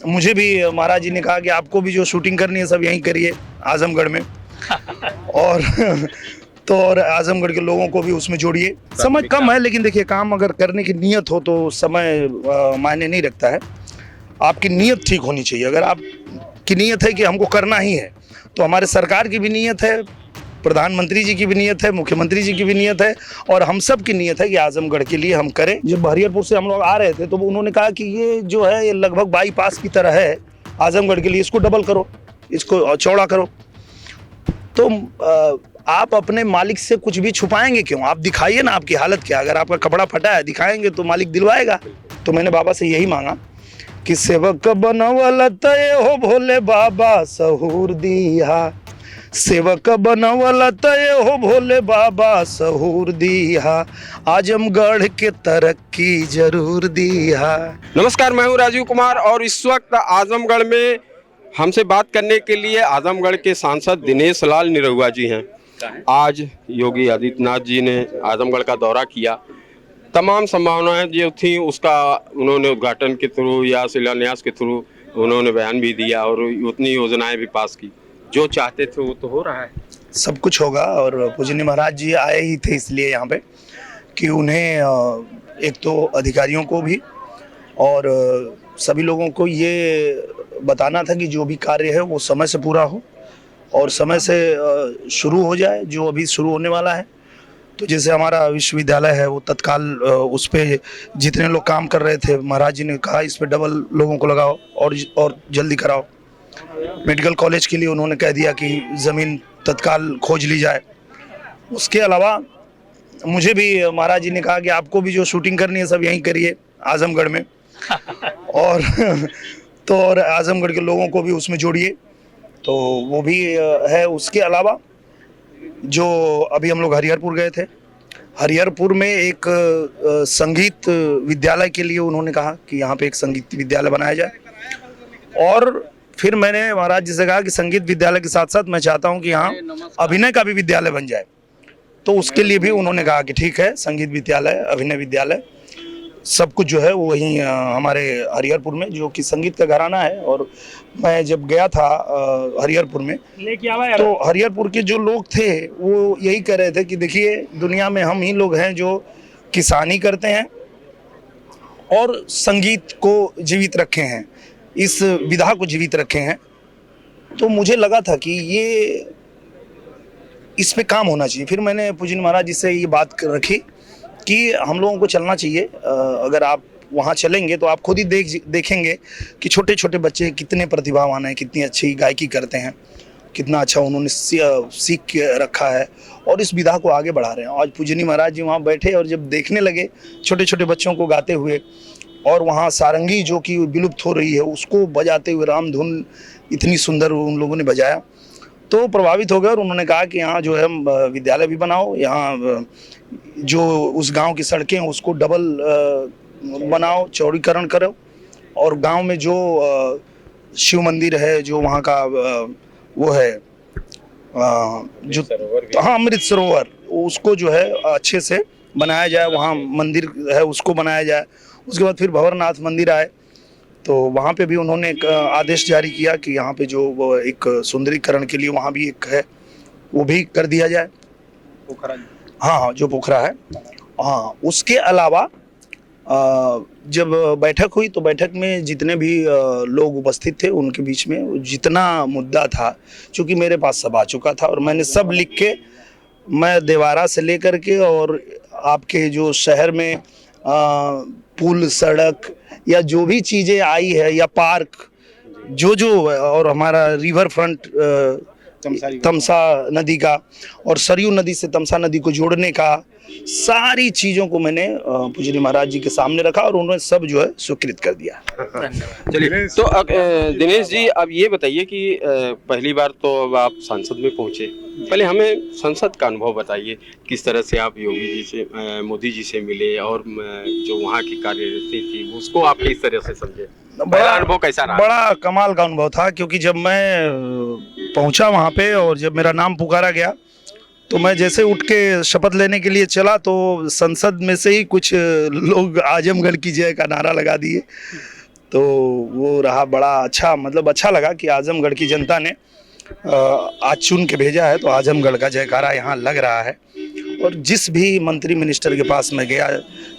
मुझे भी महाराज जी ने कहा कि आपको भी जो शूटिंग करनी है सब यहीं करिए आजमगढ़ में। और तो और आजमगढ़ के लोगों को भी उसमें जोड़िए। समय कम है लेकिन देखिए काम अगर करने की नीयत हो तो समय मायने नहीं रखता है। आपकी नीयत ठीक होनी चाहिए। अगर आपकी नीयत है कि हमको करना ही है तो हमारे सरकार की भी नीयत है, प्रधानमंत्री जी की भी नीयत है, मुख्यमंत्री जी की भी नीयत है और हम सब की नीयत है कि आजमगढ़ के लिए हम करें। जब हरिहरपुर से हम लोग आ रहे थे तो उन्होंने कहा कि ये जो है ये लगभग बाईपास की तरह है आजमगढ़ के लिए, इसको डबल करो, इसको चौड़ा करो। तो आप अपने मालिक से कुछ भी छुपाएंगे क्यों? आप दिखाइए ना आपकी हालत क्या। अगर आपका कपड़ा फटा है दिखाएंगे तो मालिक दिलवाएगा। तो मैंने बाबा से यही मांगा कि सेवक बनवल तय हो भोले बाबा सहूर दिया, सेवक बनवल तय हो भोले बाबा सहूर दिया, आजमगढ़ के तरक्की जरूर दिया। नमस्कार, मैं हूं राजीव कुमार और इस वक्त आजमगढ़ में हमसे बात करने के लिए आजमगढ़ के सांसद दिनेश लाल निरहुआ जी हैं। आज योगी आदित्यनाथ जी ने आजमगढ़ का दौरा किया। तमाम संभावनाएं जो थी उसका उन्होंने उद्घाटन के थ्रू या शिलान्यास के थ्रू उन्होंने बयान भी दिया और उतनी योजनाएं भी पास की। जो चाहते थे वो तो हो रहा है। सब कुछ होगा और पूजनीय महाराज जी आए ही थे इसलिए यहाँ पे कि उन्हें एक तो अधिकारियों को भी और सभी लोगों को ये बताना था कि जो भी कार्य है वो समय से पूरा हो और समय से शुरू हो जाए, जो अभी शुरू होने वाला है। तो जैसे हमारा विश्वविद्यालय है वो तत्काल उस पर जितने लोग काम कर रहे थे महाराज जी ने कहा इस पर डबल लोगों को लगाओ और जल्दी कराओ। मेडिकल कॉलेज के लिए उन्होंने कह दिया कि ज़मीन तत्काल खोज ली जाए। उसके अलावा मुझे भी महाराज जी ने कहा कि आपको भी जो शूटिंग करनी है सब यहीं करिए आजमगढ़ में। और तो और आजमगढ़ के लोगों को भी उसमें जोड़िए। तो वो भी है। उसके अलावा जो अभी हम लोग हरिहरपुर गए थे, हरिहरपुर में एक संगीत विद्यालय के लिए उन्होंने कहा कि यहाँ पे एक संगीत विद्यालय बनाया जाए। और फिर मैंने महाराज जी से कहा कि संगीत विद्यालय के साथ साथ मैं चाहता हूँ कि यहाँ अभिनय का भी विद्यालय बन जाए। तो उसके लिए भी उन्होंने कहा कि ठीक है, संगीत विद्यालय, अभिनय विद्यालय, सब कुछ जो है वो वहीं हमारे हरिहरपुर में, जो कि संगीत का घराना है। और मैं जब गया था हरिहरपुर में तो हरिहरपुर के जो लोग थे वो यही कह रहे थे कि देखिए दुनिया में हम ही लोग हैं जो किसानी करते हैं और संगीत को जीवित रखे हैं, इस विधा को जीवित रखे हैं। तो मुझे लगा था कि ये इस पे काम होना चाहिए। फिर मैंने पूजनीय महाराज जी से ये बात रखी कि हम लोगों को चलना चाहिए। अगर आप वहाँ चलेंगे तो आप खुद ही देखेंगे कि छोटे छोटे बच्चे कितने प्रतिभावान हैं, कितनी अच्छी गायकी करते हैं, कितना अच्छा उन्होंने सीख के रखा है और इस विधा को आगे बढ़ा रहे हैं। आज पूजनीय महाराज जी वहाँ बैठे और जब देखने लगे छोटे छोटे बच्चों को गाते हुए और वहाँ सारंगी जो कि विलुप्त हो रही है उसको बजाते हुए, रामधुन इतनी सुंदर उन लोगों ने बजाया, तो प्रभावित हो गए। और उन्होंने कहा कि यहाँ जो है विद्यालय भी बनाओ, यहाँ जो उस गांव की सड़कें हैं उसको डबल बनाओ, चौड़ीकरण करो। और गांव में जो शिव मंदिर है, जो वहाँ का वो है जो हाँ अमृत सरोवर, उसको जो है अच्छे से बनाया जाए। वहाँ मंदिर है उसको बनाया जाए। उसके बाद फिर भंवरनाथ मंदिर आए तो वहाँ पे भी उन्होंने एक आदेश जारी किया कि यहाँ पे जो वो एक सुंदरीकरण के लिए वहाँ भी एक है वो भी कर दिया जाए। पोखरा, हाँ जो पोखरा है। हाँ, उसके अलावा जब बैठक हुई तो बैठक में जितने भी लोग उपस्थित थे उनके बीच में जितना मुद्दा था, चूँकि मेरे पास सब आ चुका था और मैंने सब लिख के, मैं देवारा से लेकर के और आपके जो शहर में पुल, सड़क या जो भी चीज़ें आई है या पार्क जो और हमारा रिवर फ्रंट तमसा नदी का और सरयू नदी से तमसा नदी को जोड़ने का, सारी चीज़ों को मैंने पूजनीय महाराज जी के सामने रखा और उन्होंने सब जो है स्वीकृत कर दिया। चलिए, तो दिनेश जी अब ये बताइए कि पहली बार तो अब आप संसद में पहुंचे, पहले हमें संसद का अनुभव बताइए। किस तरह से आप योगी जी से, मोदी जी से मिले और जो वहाँ की कार्यनीति थी उसको आप किस तरह से समझे? बड़ा अनुभव कैसा रहा? बड़ा कमाल का अनुभव था, क्योंकि जब मैं पहुंचा वहाँ पे और जब मेरा नाम पुकारा गया तो मैं जैसे उठ के शपथ लेने के लिए चला तो संसद में से ही कुछ लोग आजमगढ़ की जय का नारा लगा दिए। तो वो रहा बड़ा अच्छा, मतलब अच्छा लगा कि आजमगढ़ की जनता ने आज चुन के भेजा है, तो आजमगढ़ का जयकारा यहाँ लग रहा है। और जिस भी मंत्री मिनिस्टर के पास मैं गया,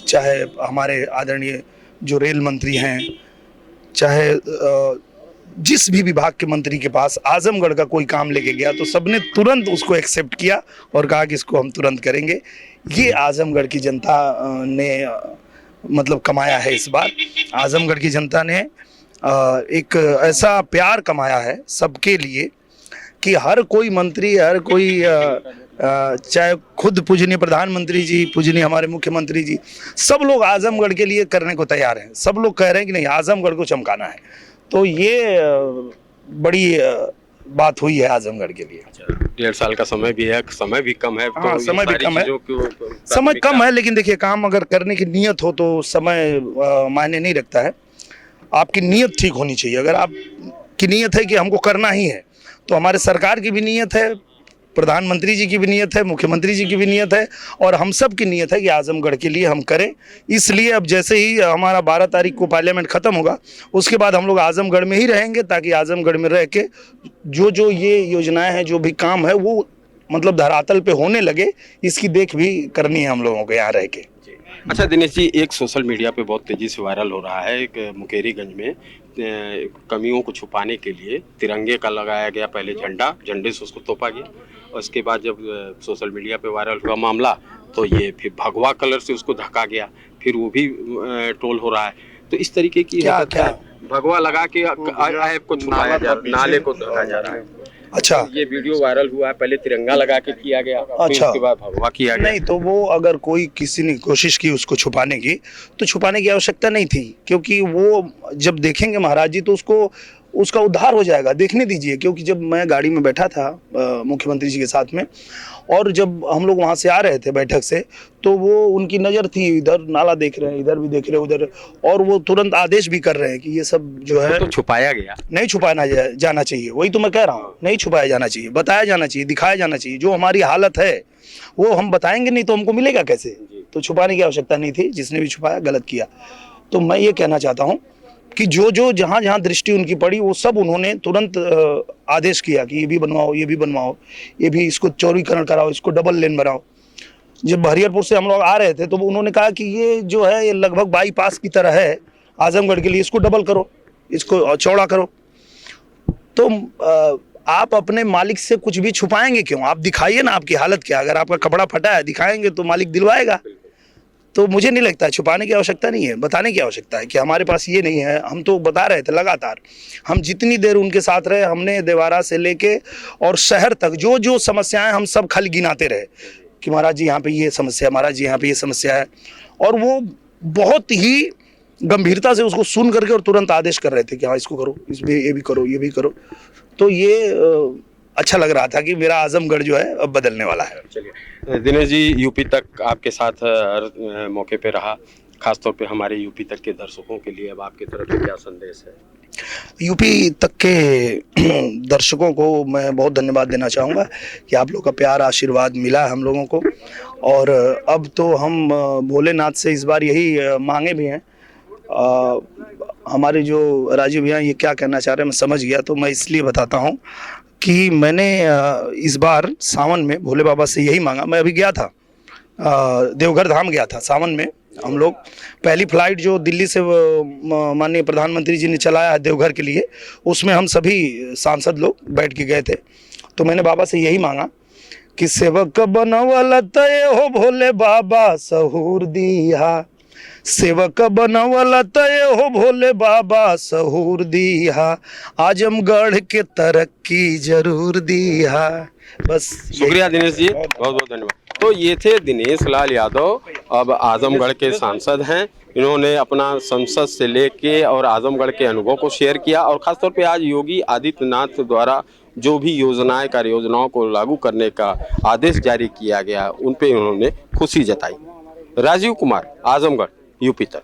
चाहे हमारे आदरणीय जो रेल मंत्री हैं, चाहे जिस भी विभाग के मंत्री के पास आजमगढ़ का कोई काम लेके गया, तो सबने तुरंत उसको एक्सेप्ट किया और कहा कि इसको हम तुरंत करेंगे। ये आजमगढ़ की जनता ने मतलब कमाया है इस बार। आजमगढ़ की जनता ने एक ऐसा प्यार कमाया है सबके लिए कि हर कोई मंत्री, हर कोई चाहे खुद पूजनीय प्रधानमंत्री जी, पूजनीय हमारे मुख्यमंत्री जी, सब लोग आजमगढ़ के लिए करने को तैयार हैं। सब लोग कह रहे हैं कि नहीं, आजमगढ़ को चमकाना है। तो ये बड़ी बात हुई है आजमगढ़ के लिए। 1.5 साल का समय भी है, समय भी कम है। हाँ, तो समय भी कम है, समय समय कम है, लेकिन देखिए काम अगर करने की नीयत हो तो समय मायने नहीं रखता है। आपकी नीयत ठीक होनी चाहिए। अगर आपकी नीयत है कि हमको करना ही है, तो हमारे सरकार की भी नीयत है, प्रधानमंत्री जी की भी नीयत है, मुख्यमंत्री जी की भी नीयत है, और हम सब की नीयत है कि आजमगढ़ के लिए हम करें। इसलिए अब जैसे ही हमारा 12 तारीख को पार्लियामेंट ख़त्म होगा, उसके बाद हम लोग आजमगढ़ में ही रहेंगे, ताकि आजमगढ़ में रह के जो ये योजनाएं हैं, जो भी काम है, वो मतलब धरातल पे होने लगे, इसकी देख भी करनी है हम लोगों को यहाँ रह के। अच्छा दिनेश जी, एक सोशल मीडिया पे बहुत तेजी से वायरल हो रहा है, एक मुकेरीगंज में कमियों को छुपाने के लिए तिरंगे का लगाया गया पहले झंडे से उसको तोपा गया, और उसके बाद जब सोशल मीडिया पे वायरल हुआ मामला, तो ये फिर भगवा कलर से उसको ढका गया, फिर वो भी ट्रोल हो रहा है। तो इस तरीके की क्या भगवा लगा के ऐप को छुपाया जा, नाले को ढका जा रहा है। अच्छा, ये वीडियो वायरल हुआ है, पहले तिरंगा लगा के किया गया, फिर उसके बाद भगवा किया गया। नहीं, तो वो अगर कोई किसी ने कोशिश की उसको छुपाने की, तो छुपाने की आवश्यकता नहीं थी, क्योंकि वो जब देखेंगे महाराज जी तो उसका उद्धार हो जाएगा। देखने दीजिए, क्योंकि जब मैं गाड़ी में बैठा था मुख्यमंत्री जी के साथ में, और जब हम लोग वहाँ से आ रहे थे बैठक से, तो वो उनकी नज़र थी, इधर नाला देख रहे हैं, इधर भी देख रहे हैं, उधर, और वो तुरंत आदेश भी कर रहे हैं कि ये सब जो है तो छुपाया गया, नहीं छुपाना जाना चाहिए। वही तो मैं कह रहा हूँ, नहीं छुपाया जाना चाहिए, बताया जाना चाहिए, दिखाया जाना चाहिए। जो हमारी हालत है वो हम बताएंगे नहीं तो हमको मिलेगा कैसे? तो छुपाने की आवश्यकता नहीं थी। जिसने भी छुपाया गलत किया। तो मैं ये कहना चाहता हूँ कि जो जहाँ दृष्टि उनकी पड़ी, वो सब उन्होंने तुरंत आदेश किया कि ये भी बनवाओ, ये भी बनवाओ, ये भी, इसको चौड़ीकरण कराओ, इसको डबल लेन बनाओ। जब हरिहरपुर से हम लोग आ रहे थे, तो उन्होंने कहा कि ये जो है, ये लगभग बाईपास की तरह है आजमगढ़ के लिए, इसको डबल करो, इसको चौड़ा करो। तो आप अपने मालिक से कुछ भी छुपाएंगे क्यों? आप दिखाइए ना आपकी हालत क्या। अगर आपका कपड़ा फटा है, दिखाएंगे तो मालिक दिलवाएगा। तो मुझे नहीं लगता छुपाने की आवश्यकता नहीं है, बताने की आवश्यकता है कि हमारे पास ये नहीं है। हम तो बता रहे थे लगातार, हम जितनी देर उनके साथ रहे, हमने देवारा से लेके और शहर तक जो समस्याएं, हम सब खाली गिनाते रहे कि महाराज जी यहाँ पे ये समस्या, महाराज जी यहाँ पे ये समस्या है। और वो बहुत ही गंभीरता से उसको सुन करके और तुरंत आदेश कर रहे थे कि हाँ, इसको करो, इसमें ये भी करो, ये भी करो। तो ये अच्छा लग रहा था कि मेरा आजमगढ़ जो है अब बदलने वाला है। चलिए दिनेश जी, यूपी तक आपके साथ हर मौके पे रहा, खासतौर पे हमारे यूपी तक के दर्शकों के लिए अब आपकी तरफ से क्या संदेश है? यूपी तक के दर्शकों को मैं बहुत धन्यवाद देना चाहूँगा कि आप लोग का प्यार आशीर्वाद मिला है हम लोगों को। और अब तो हम भोलेनाथ से इस बार यही मांगे भी हैं। हमारे जो राजीव भैया ये क्या कहना चाह रहे हैं मैं समझ गया, तो मैं इसलिए बताता हूँ कि मैंने इस बार सावन में भोले बाबा से यही मांगा। मैं अभी गया था, देवघर धाम गया था सावन में। हम लोग पहली फ्लाइट जो दिल्ली से माननीय प्रधानमंत्री जी ने चलाया है देवघर के लिए, उसमें हम सभी सांसद लोग बैठ के गए थे। तो मैंने बाबा से यही मांगा कि सेवक बनवल तय हो भोले बाबा सहूर दिया, सेवक बनवल तय हो भोले बाबा सहूर दिया, आजमगढ़ के तरक्की जरूर दिया। बस शुक्रिया दिनेश जी, बहुत बहुत धन्यवाद। तो ये थे दिनेश लाल यादव, अब आजमगढ़ के सांसद हैं। इन्होंने अपना संसद से लेके और आजमगढ़ के अनुभव को शेयर किया, और खासतौर पे आज योगी आदित्यनाथ द्वारा जो भी योजनाएं, कार्य योजनाओं को लागू करने का आदेश जारी किया गया, उन पे उन्होंने खुशी जताई। राजीव कुमार, आजमगढ़, यूपी तक।